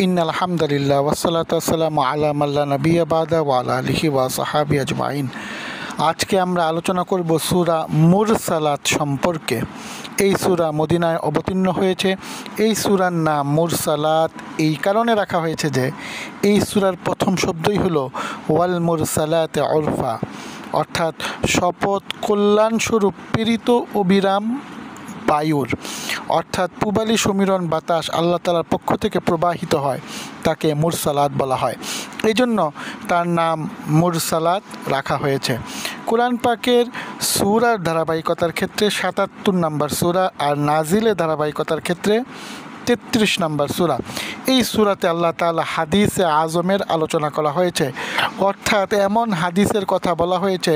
ইন্নাল হামদুলিল্লাহ ওয়াসসালাতু ওয়াসসালামু আলা মান লা নাবিয়্যা বা'দা ওয়া আলা আলিহি ওয়া সাহবিহি আজমাইন। আজকে আমরা আলোচনা করব সূরা মুরসালাত সম্পর্কে। এই সূরা মদিনায় অবতীর্ণ হয়েছে। এই সূরার নাম মুরসালাত এই কারণে রাখা হয়েছে যে এই সূরার প্রথম শব্দই হলো ওয়াল মুরসালাতে উরফা, অর্থাৎ শপথ কল্যাণস্বরূপ প্রেরিত অবিরাম বায়ুর, অর্থাৎ পূবালি সমীরণ বাতাস আল্লাহ তাআলার পক্ষ থেকে প্রবাহিত হয়, তাকে মুরসালাত বলা হয়। এই জন্য তার নাম মুরসালাত রাখা হয়েছে। কোরআন পাকের সূরার ধারাবাহিকতার ক্ষেত্রে ৭৭ নম্বর সূরা আর নাজিলের ধারাবাহিকতার ক্ষেত্রে ৩৩ নম্বর সূরা। এই সূরাতে আল্লাহ তাআলা হাদিসে আজমের আলোচনা করা হয়েছে, অর্থাৎ এমন হাদিসের কথা বলা হয়েছে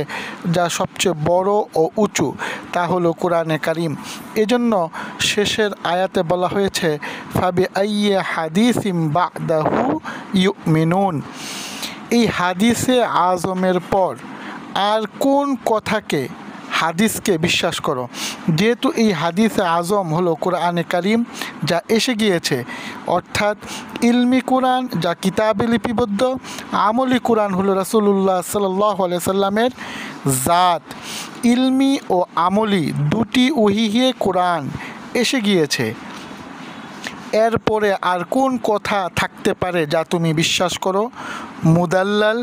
যা সবচেয়ে বড় ও উঁচু, তা হলো কোরআনে কারিম। এজন্য শেষের আয়াতে বলা হয়েছে ফাবি আইয়ি হাদিসিম বা'দাহু ইউমিনুন। এই হাদিসে আজমের পর আর কোন কথাকে, হাদিসকে বিশ্বাস করো। যেহেতু এই হাদিসে আজম হলো কোরআনে কারিম যা এসে গিয়েছে, অর্থাৎ ইলমি কোরআন যা কিতাবে লিপিবদ্ধ, আমলি কোরআন হলো রাসূলুল্লাহ সাল্লাল্লাহু আলাইহি সাল্লামের জাত। ইলমি ও আমলি দুটি ওহীয়ে কোরআন এসে গিয়েছে। এরপরে আর কোন কথা থাকতে পারে যা তুমি বিশ্বাস করো? মুদাল্লাল,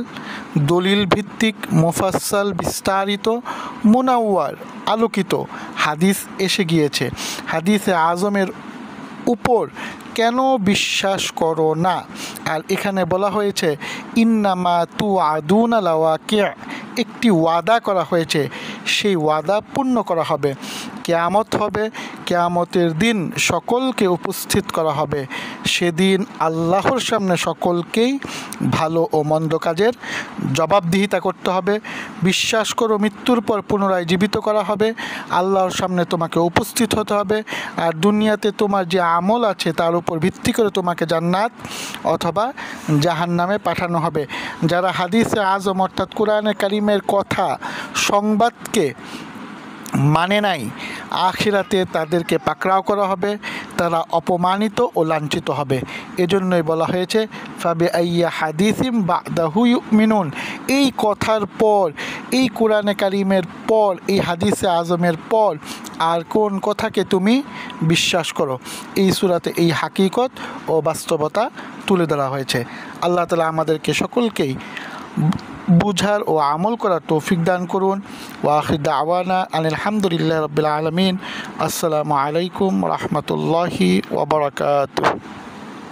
দলিল ভিত্তিক, মুফাসসাল, বিস্তারিত, মুনাওয়ার, আলোকিত হাদিস এসে গিয়েছে। হাদিসে আজমের উপর কেন বিশ্বাস করো না? আর এখানে বলা হয়েছে ইন্নামা তুআদুনা লাওয়াকি', একটি ওয়াদা করা হয়েছে, সেই ওয়াদা পূর্ণ করা হবে। কিয়ামত হবে, কিয়ামতের দিন সকলকে উপস্থিত করা হবে। সেদিন আল্লাহর সামনে সকলকেই ভালো ও মন্দ কাজের জবাবদিহিতা করতে হবে। বিশ্বাস করো মৃত্যুর পর পুনরায় জীবিত করা হবে, আল্লাহর সামনে তোমাকে উপস্থিত হতে হবে, আর দুনিয়াতে তোমার যে আমল আছে তার উপর ভিত্তি করে তোমাকে জান্নাত অথবা জাহান্নামে পাঠানো হবে। যারা হাদিসে আজম অর্থাৎ কোরআনে কারিমের কথা, সংবাদকে মানে নাই, আখিরাতে তাদেরকে পাকড়াও করা হবে, তারা অপমানিত ও লাঞ্ছিত হবে। এজন্যই বলা হয়েছে ফাবি আইয়ি হাদিসিম বা'দাহু ইউমিনুন। এই কথার পর, এই কোরআনে কারিমের পর, এই হাদিসে আজমের পর আর কোন কথাকে তুমি বিশ্বাস করো? এই সূরাতে এই হাকিকত ও বাস্তবতা তুলে ধরা হয়েছে। আল্লাহ তাআলা আমাদেরকে সকলকেই বুঝার ও আমল করার তৌফিক দান করুন। ওয়া আখির দাওয়ানা আনিল হামদুলিল্লাহি রাব্বিল আলামিন। আসসালামু আলাইকুম ওয়া রাহমাতুল্লাহি ওয়া বারাকাতুহু।